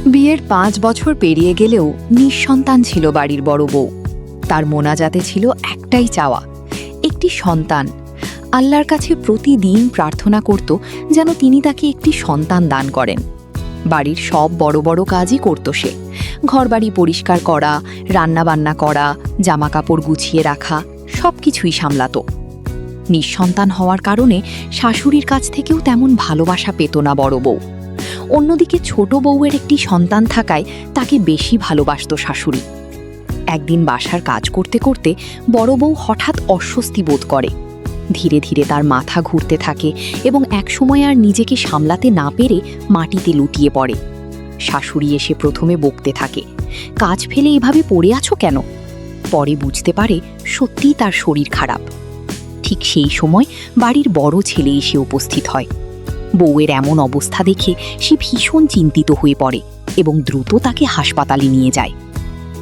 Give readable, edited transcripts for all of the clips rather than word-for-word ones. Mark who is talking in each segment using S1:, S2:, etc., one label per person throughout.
S1: বিয়ের ৫ বছর পেরিয়ে গেলেও নিঃসন্তান ছিল বাড়ির বড় বউ। তার মোনাজাতে ছিল একটাই চাওয়া, একটি সন্তান। আল্লাহর কাছে প্রতিদিন প্রার্থনা করত যেন তিনি তাকে একটি সন্তান দান করেন। বাড়ির সব বড় বড় কাজই করত সে। ঘরবাড়ি পরিষ্কার করা, রান্নাবান্না করা, জামাকাপড় গুছিয়ে রাখা, সব কিছুই সামলাত। নিঃসন্তান হওয়ার কারণে শাশুড়ির কাছ থেকেও তেমন ভালোবাসা পেত না বড় বউ। অন্যদিকে ছোট বউয়ের একটি সন্তান থাকায় তাকে বেশি ভালোবাসত শাশুড়ি। একদিন বাসার কাজ করতে করতে বড় বউ হঠাৎ অস্বস্তি বোধ করে। ধীরে ধীরে তার মাথা ঘুরতে থাকে এবং একসময় আর নিজেকে সামলাতে না পেরে মাটিতে লুটিয়ে পড়ে। শাশুড়ি এসে প্রথমে বকতে থাকে, কাজ ফেলে এভাবে পড়ে আছো কেন? পরে বুঝতে পারে সত্যিই তার শরীর খারাপ। ঠিক সেই সময় বাড়ির বড় ছেলে এসে উপস্থিত হয়। বউয়ের এমন অবস্থা দেখে সে ভীষণ চিন্তিত হয়ে পড়ে এবং দ্রুত তাকে হাসপাতালে নিয়ে যায়।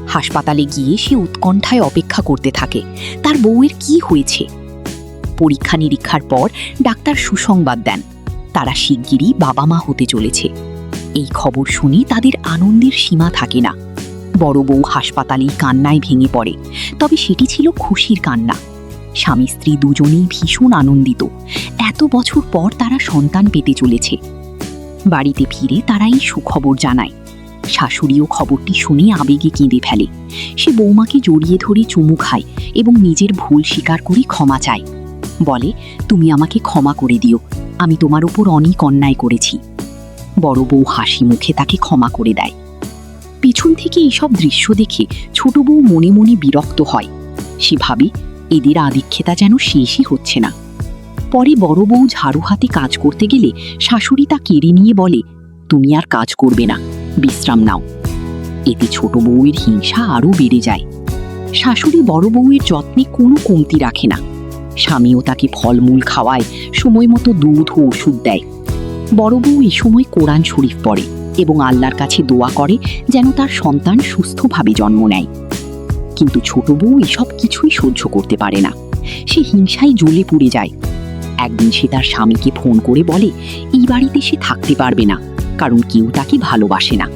S1: হাসপাতালে গিয়ে সে উৎকণ্ঠায় অপেক্ষা করতে থাকে তার বউয়ের কি হয়েছে। পরীক্ষা নিরীক্ষার পর ডাক্তার সুসংবাদ দেন, তারা শিগগিরই বাবা মা হতে চলেছে। এই খবর শুনে তাদের আনন্দের সীমা থাকে না। বড় বউ হাসপাতালেই কান্নায় ভেঙে পড়ে, তবে সেটি ছিল খুশির কান্না। স্বামী স্ত্রী দুজনেই ভীষণ আনন্দিত, এত বছর পর তারা সন্তান পেতে চলেছে। বাড়িতে ফিরে তারা এই সুখবর জানায়। শাশুড়িও খবরটি শুনে আবেগে কেঁদে ফেলে। সে বৌমাকে জড়িয়ে ধরে চুমু খায় এবং নিজের ভুল স্বীকার করে ক্ষমা চায়। বলে, তুমি আমাকে ক্ষমা করে দিও, আমি তোমার উপর অনেক অন্যায় করেছি। বড় বউ হাসি মুখে তাকে ক্ষমা করে দেয়। পেছন থেকে এইসব দৃশ্য দেখে ছোট বউ মনে মনে বিরক্ত হয়। সে ভাবে এদের আধিক্যতা যেন শেষই হচ্ছে না। পরে বড় বউ ঝাড়ু হাতে কাজ করতে গেলে শাশুড়ি তা কেড়ে নিয়ে বলে, তুমি আর কাজ করবে না, বিশ্রাম নাও। এতে ছোট বউয়ের হিংসা আরও বেড়ে যায়। শাশুড়ি বড় বউয়ের যত্নে কোনো কমতি রাখে না। স্বামীও তাকে ফলমূল খাওয়ায়, সময় মতো দুধ ও ওষুধ দেয়। বড় বউ এ সময় কোরআন শরীফ পড়ে এবং আল্লাহর কাছে দোয়া করে যেন তার সন্তান সুস্থভাবে জন্ম নেয়। কিন্তু ছোট বউ এসব কিছুই সহ্য করতে পারে না। সে হিংসায় জ্বলে পুড়ে যায়। একদিন সে তার স্বামীকে ফোন করে বলে এই বাড়িতে সে থাকতে পারবে না, কারণ কেউ তাকে ভালোবাসে না।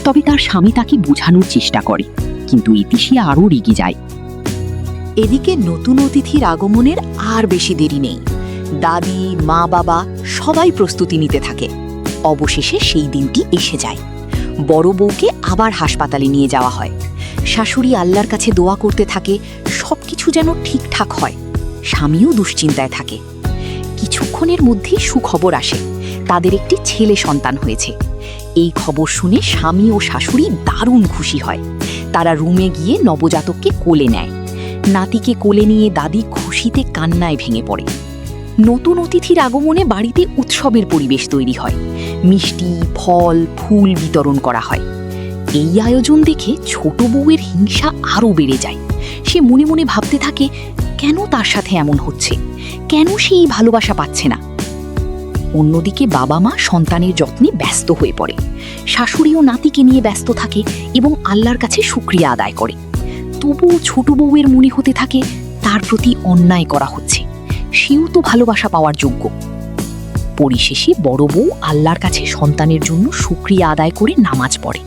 S1: তবে তার স্বামী তাকে বোঝানোর চেষ্টা করে, কিন্তু এতে সে আরও রেগে যায়।
S2: এদিকে নতুন অতিথির আগমনের আর বেশি দেরি নেই। দাদি, মা, বাবা সবাই প্রস্তুতি নিতে থাকে। অবশেষে সেই দিনটি এসে যায়। বড় বউকে আবার হাসপাতালে নিয়ে যাওয়া হয়। শাশুড়ি আল্লাহর কাছে দোয়া করতে থাকে সবকিছু যেন ঠিকঠাক হয়। স্বামীও দুশ্চিন্তায় থাকে। কিছুক্ষণের মধ্যেই সুখবর আসে, তাদের একটি ছেলে সন্তান হয়েছে। এই খবর শুনে স্বামী ও শাশুড়ি দারুণ খুশি হয়। তারা রুমে গিয়ে নবজাতককে কোলে নেয়। নাতিকে কোলে নিয়ে দাদি খুশিতে কান্নায় ভেঙে পড়ে। নতুন অতিথির আগমনে বাড়িতে উৎসবের পরিবেশ তৈরি হয়। মিষ্টি, ফল, ফুল বিতরণ করা হয়। এই আয়োজন দেখে ছোট বউয়ের হিংসা আরও বেড়ে যায়। সে মনে মনে ভাবতে থাকে, কেন তার সাথে এমন হচ্ছে, কেন সে এই ভালোবাসা পাচ্ছে না। অন্যদিকে বাবা মা সন্তানের যত্নে ব্যস্ত হয়ে পড়ে। শাশুড়িও নাতিকে নিয়ে ব্যস্ত থাকে এবং আল্লাহর কাছে শুকরিয়া আদায় করে। তবুও ছোট বউয়ের মনে হতে থাকে তার প্রতি অন্যায় করা হচ্ছে, সেও তো ভালোবাসা পাওয়ার যোগ্য। পরিশেষে বড় বউ আল্লাহর কাছে সন্তানের জন্য শুকরিয়া আদায় করে নামাজ পড়ে।